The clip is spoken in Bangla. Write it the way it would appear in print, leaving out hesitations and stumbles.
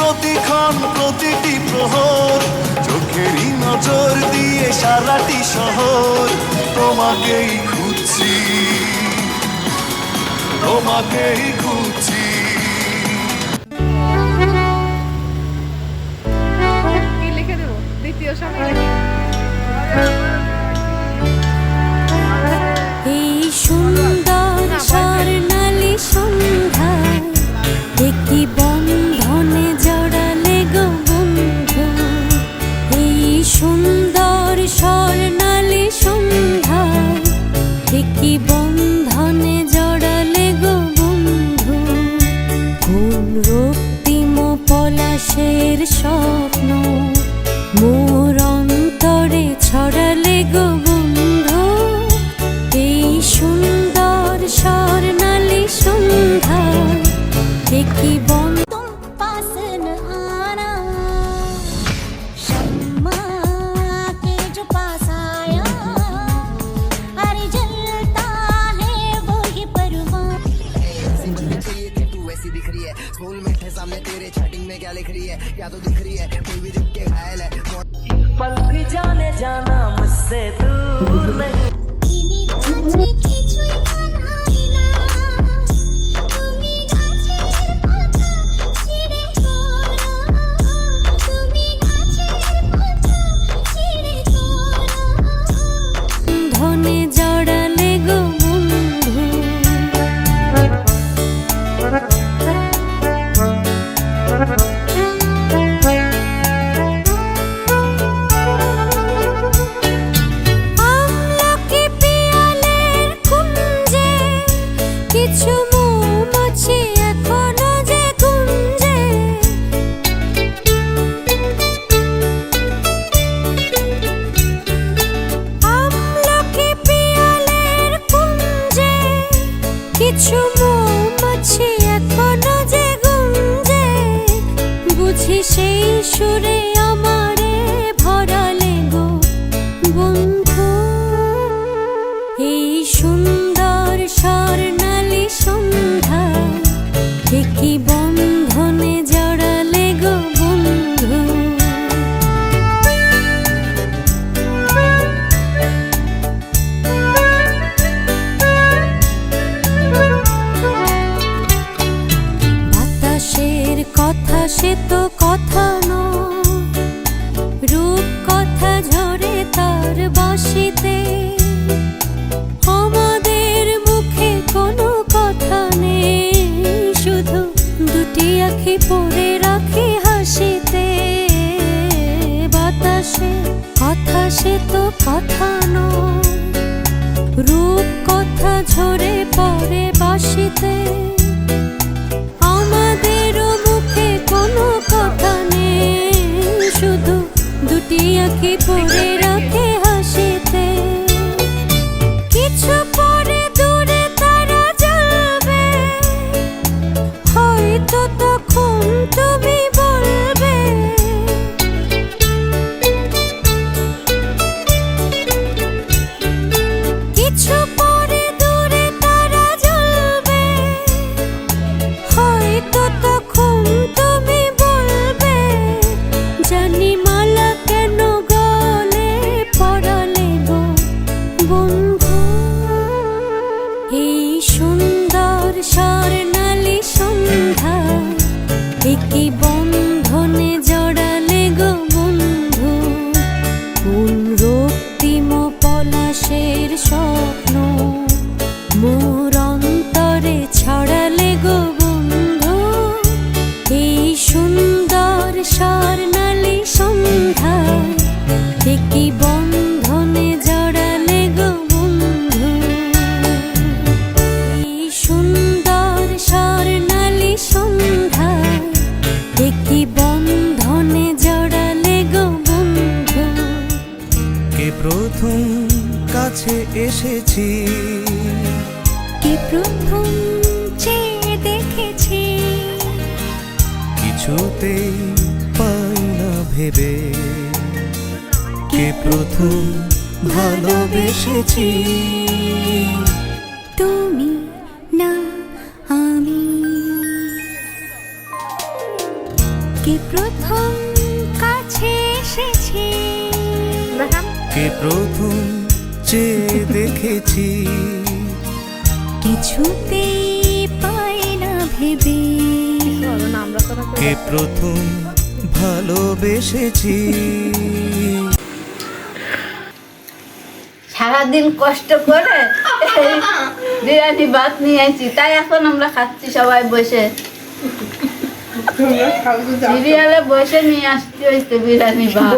প্রতিক্ষণ প্রতিটি প্রহর, চোখেরই নজর দিয়ে সারাটি শহর তোমাকেই খুঁজছি, তোমাকেই খুঁজছি। লিখে দেবো দ্বিতীয় সময়। এই সুন্দর স্বর্ণালী সন্ধ্যায় একটি বন্ধনে জড়ালে গো বন্ধু। এই সুন্দর স্বর্ণালী সন্ধ্যায় একটি বন্ধনে জড়ালে গো বন্ধু। কোন রক্তিম পলাশের স্বপ্ন মোর অন্তরে ছড়ালে গো বন্ধু। এই সুন্দর স্বর্ণালী সন্ধ্যায় একটি বন্ধু পাস ন আনা, শম্মা के जो पास आया अरे जलता है वो ही परवान। तू ऐसी दिख रही है स्कूल में थे सामने तेरे चैटिंग में क्या लिख रही है, क्या तो दिख रही है कोई भी दिख के घायल है। पल भी जाने जाना मुझसे दूर नहीं। ধনে জড়ালে গো বন্ধু। আমলকি পিয়ালের কুঞ্জে কিছু মৌমাছি এখনো যে গুঞ্জে। আমলকি পিয়ালের কুঞ্জে কিছু মৌমাছি এখনো যে গুঞ্জে। বুঝি সেই সুরে আমারে ভরালে গো বন্ধু। এই সুন্দর স্বর্ণালী সন্ধ্যায় একটি বন্ধনে জড়ালে গো বন্ধু। বাতাসের কথা সে তো কথা নয়, রূপ কথা ঝরে তার বাঁশিতে। আমাদের মুখে কোনো কথা নেই, শুধু দুটি আঁখি পড়ে রাখি হাসিতে। বাতাসের কথা সে তো কথা নয়, রূপ কথা ঝরে পড়ে বাঁশিতে। আমাদেরও মুখে কোনো কথা নেই, শুধু দুটি আঁখি পড়ে রাখে হাসিতে। কিছু পরে দূরে তারা জ্বলবে, হয়তো তখন তুমি বলবে কিছু পরে দূরে তারা জ্বলবে, হয়তো তখন তুমি বলবে জানি মালা কেন গলে পড়ালে গো বন্ধু। এই সুন্দর স্বর্ণালী সন্ধ্যায় একটি বন্ধনে জড়ালে গো বন্ধু। কোন রক্তিম পলাশের স্বপ্ন মোর অন্তরে ছড়ালে গো বন্ধু। এই সুন্দর স্বর্ণালী সন্ধ্যায় একটি বন্ধনে জড়ালে গো বন্ধু। এই সুন্দর স্বর্ণালী সন্ধ্যায় একটি বন্ধনে জড়ালে গো বন্ধু। কে প্রথম কাছে এসেছি, কে প্রথম চেয়ে দেখেছি, কিছুতেই পাই না ভেবে। কে প্রথম ভালোবেসেছি, তুমি না আমি। কে প্রথম কাছে এসেছে দেখান কে প্রথম চেয়ে দেখেছি কিছুতেই পাই না ভেবে বলো না আমরা তো কে প্রথম ভালোবেসেছি সারাদিন কষ্ট করে এই বিরিয়ানি ভাত নিয়ে আসছি, তাই এখন আমরা খাচ্ছি সবাই বসে। সিরিয়ালে বসে নিয়ে আসতে হয়েছে বিরিয়ানি ভাত।